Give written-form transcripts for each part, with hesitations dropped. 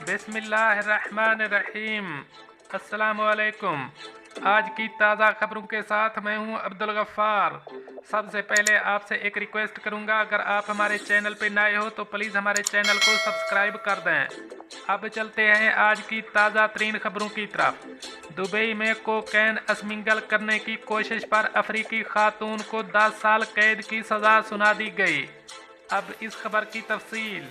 बिस्मिल्लाहिर्रहमानिर्रहीम। अस्सलामुअलैकुम। आज की ताज़ा खबरों के साथ मैं हूं अब्दुल गफ्फार। सबसे पहले आपसे एक रिक्वेस्ट करूंगा, अगर आप हमारे चैनल पर नए हो तो प्लीज़ हमारे चैनल को सब्सक्राइब कर दें। अब चलते हैं आज की ताज़ा तरीन खबरों की तरफ। दुबई में कोकेन स्मगल करने की कोशिश पर अफ्रीकी खातून को 10 साल कैद की सज़ा सुना दी गई। अब इस खबर की तफसील।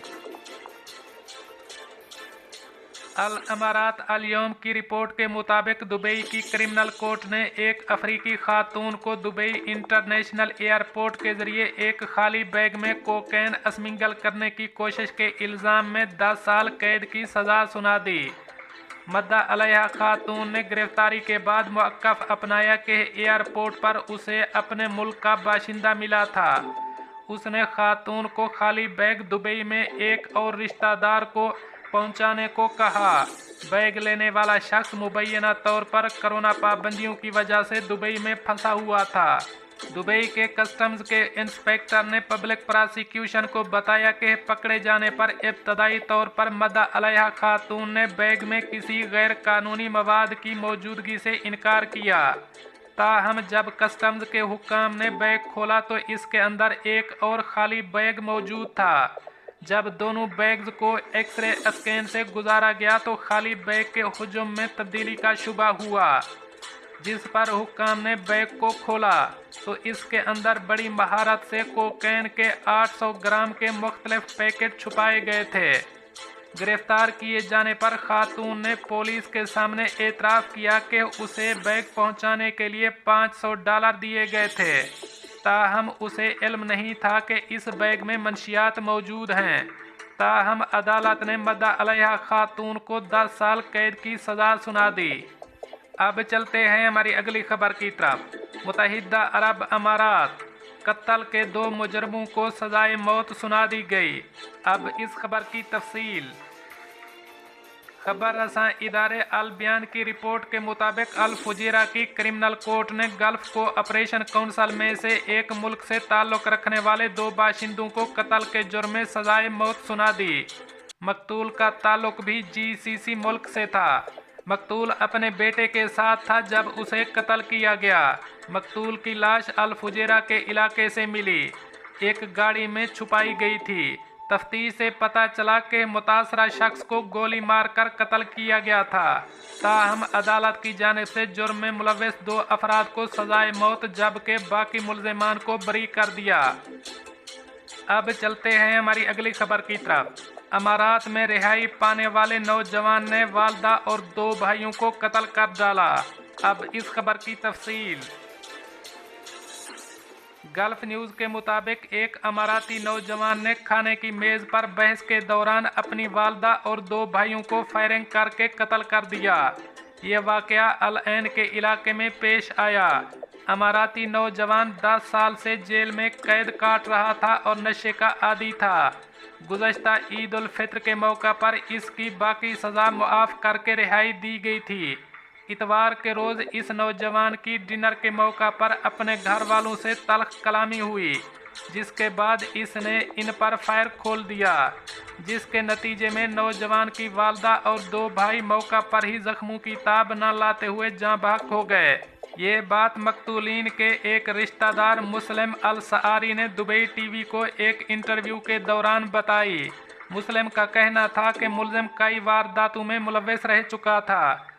अल अमारात अल यौम की रिपोर्ट के मुताबिक दुबई की क्रिमिनल कोर्ट ने एक अफ्रीकी खातून को दुबई इंटरनेशनल एयरपोर्ट के जरिए एक खाली बैग में कोकेन स्मगल करने की कोशिश के इल्ज़ाम में 10 साल कैद की सज़ा सुना दी। मद्दा अलैहा खातून ने गिरफ्तारी के बाद मौक़िफ़ अपनाया कि एयरपोर्ट पर उसे अपने मुल्क का बाशिंदा मिला था। उसने खातून को खाली बैग दुबई में एक और रिश्तेदार को पहुंचाने को कहा। बैग लेने वाला शख्स मुबैना तौर पर कोरोना पाबंदियों की वजह से दुबई में फंसा हुआ था। दुबई के कस्टम्स के इंस्पेक्टर ने पब्लिक प्रोसिक्यूशन को बताया कि पकड़े जाने पर इब्तदाई तौर पर मद्दा अलैहा खातून ने बैग में किसी गैर कानूनी मवाद की मौजूदगी से इनकार किया। ताहम जब कस्टम्स के हुक्काम ने बैग खोला तो इसके अंदर एक और खाली बैग मौजूद था। जब दोनों बैग्स को एक्सरे स्कैन से गुजारा गया तो खाली बैग के हुजूम में तब्दीली का शुबा हुआ। जिस पर हुक्काम ने बैग को खोला तो इसके अंदर बड़ी महारत से कोकेन के 800 ग्राम के मुख्तलिफ पैकेट छुपाए गए थे। गिरफ्तार किए जाने पर खातून ने पुलिस के सामने एतराफ़ किया कि उसे बैग पहुंचाने के लिए $500 दिए गए थे। ताहम उसे इल्म नहीं था कि इस बैग में मंशियात मौजूद हैं। ताहम अदालत ने मद्दा अलैहा खातून को 10 साल कैद की सज़ा सुना दी। अब चलते हैं हमारी अगली खबर की तरफ। मुत्तहिदा अरब अमारात, कत्ल के 2 मुजरमों को सज़ाए मौत सुना दी गई। अब इस खबर की तफसील। खबर रसां इदारे अल बयान की रिपोर्ट के मुताबिक अल फुजैरा की क्रिमिनल कोर्ट ने गल्फ को ऑपरेशन काउंसिल में से एक मुल्क से ताल्लुक़ रखने वाले 2 बाशिंदों को कत्ल के जुर्म में सज़ाए मौत सुना दी। मकतूल का ताल्लुक़ भी GCC मुल्क से था। मकतूल अपने बेटे के साथ था जब उसे कत्ल किया गया। मकतूल की लाश अल फुजैरा के इलाके से मिली, एक गाड़ी में छुपाई गई थी। तफ्तीश से पता चला कि मुतासरा शख्स को गोली मारकर कत्ल किया गया था। ताहम अदालत की जानिब से जुर्म में मुलव्विस 2 अफराद को सज़ाए मौत जबकि बाकी मुल्ज़िमान को बरी कर दिया। अब चलते हैं हमारी अगली खबर की तरफ। अमारात में रिहाई पाने वाले नौजवान ने वालदा और 2 भाइयों को कत्ल कर डाला। अब इस खबर की तफसील। गल्फ न्यूज़ के मुताबिक एक अमाराती नौजवान ने खाने की मेज़ पर बहस के दौरान अपनी वालदा और 2 भाइयों को फायरिंग करके कत्ल कर दिया। ये वाक़या अल ऐन के इलाके में पेश आया। अमाराती नौजवान 10 साल से जेल में कैद काट रहा था और नशे का आदी था। गुज़श्ता ईद उल फित्र के मौका पर इसकी बाकी सज़ा मुआफ़ करके रिहाई दी गई थी। इतवार के रोज़ इस नौजवान की डिनर के मौका पर अपने घर वालों से तल्ख कलामी हुई, जिसके बाद इसने इन पर फायर खोल दिया, जिसके नतीजे में नौजवान की वालदा और 2 भाई मौका पर ही जख्मों की ताब न लाते हुए जाँ बहक हो गए। ये बात मकतूलीन के एक रिश्तेदार मुस्लिम अल सआरी ने दुबई टीवी को एक इंटरव्यू के दौरान बताई। मुस्लिम का कहना था कि मुल्ज़िम कई वारदातों में मुलव्विस रह चुका था,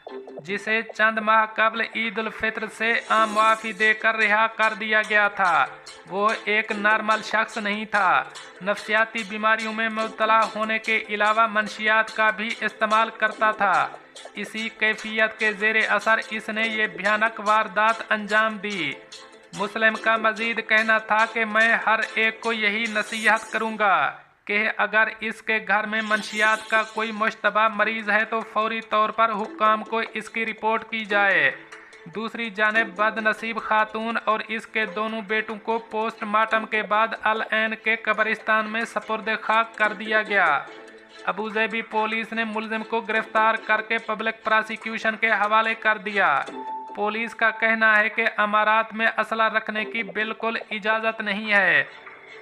जिसे चंद माह कबल ईद उल फित्र से आम मुआफ़ी देकर रिहा कर दिया गया था। वो एक नॉर्मल शख्स नहीं था। नफ्सियाती बीमारियों में मुब्तला होने के अलावा मंशियात का भी इस्तेमाल करता था। इसी कैफियत के ज़ेरे असर इसने ये भयानक वारदात अंजाम दी। मुस्लिम का मज़ीद कहना था कि मैं हर एक को यही नसीहत करूँगा कि अगर इसके घर में मंशियात का कोई मुश्तबा मरीज़ है तो फौरी तौर पर हुक्काम को इसकी रिपोर्ट की जाए। दूसरी जानिब बदनसीब खातून और इसके दोनों बेटों को पोस्टमार्टम के बाद अल ऐन के कब्रिस्तान में सपुर्द खाक कर दिया गया। अबूज़ेबी पुलिस ने मुल्ज़िम को गिरफ्तार करके पब्लिक प्रोसिक्यूशन के हवाले कर दिया। पुलिस का कहना है कि अमारात में असला रखने की बिल्कुल इजाज़त नहीं है।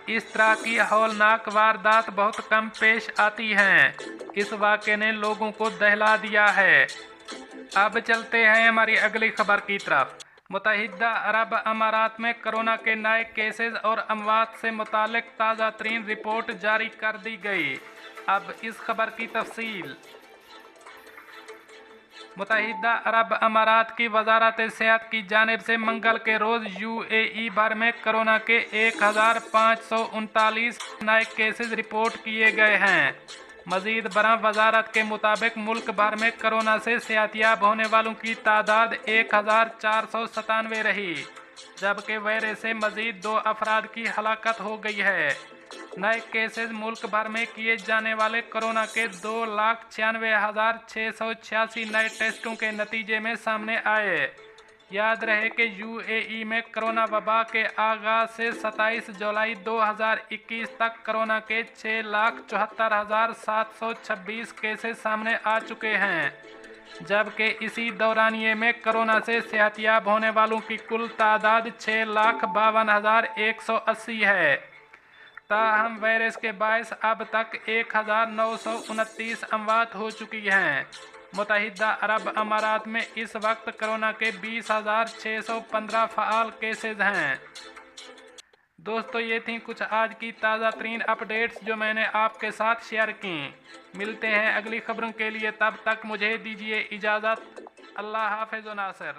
इस तरह की हौलनाक वारदात बहुत कम पेश आती हैं। इस वाक़े ने लोगों को दहला दिया है। अब चलते हैं हमारी अगली खबर की तरफ। मुत्तहिदा अरब अमारात में कोरोना के नए केसेस और अमवात से मुतालिक ताज़ा तरीन रिपोर्ट जारी कर दी गई। अब इस खबर की तफसील। मुत्तहिदा अरब अमारात की वजारत सेहत की जानिब से मंगल के रोज़ UAE भर में कोरोना के 1539 नए केसेस रिपोर्ट किए गए हैं। मज़ीद बरआं वजारत के मुताबिक मुल्क भर में कोरोना से सेहतियाब होने वालों की तादाद 1497 रही, जबकि वायरस से मज़ीद 2 अफराद की हलाकत हो गई है। नए केसेस मुल्क भर में किए जाने वाले कोरोना के 2,96,686 नए टेस्टों के नतीजे में सामने आए। याद रहे कि UAE में कोरोना वबा के आगाज़ से 27 जुलाई 2021 तक कोरोना के 6,74,726 केसेस सामने आ चुके हैं, जबकि इसी दौरानिए में कोरोना से सेहतियाब होने वालों की कुल तादाद 6,52,180 है। ताहम वायरस के बायस अब तक 1,929 अमवात हो चुकी हैं। मुत्तहिदा अरब अमारात में इस वक्त कोरोना के 20,615 फ़आल केसेस हैं। दोस्तों, ये थी कुछ आज की ताज़ा तरीन अपडेट्स जो मैंने आपके साथ शेयर की। मिलते हैं अगली खबरों के लिए, तब तक मुझे दीजिए इजाज़त। अल्लाह हाफ़िज़ व नासिर।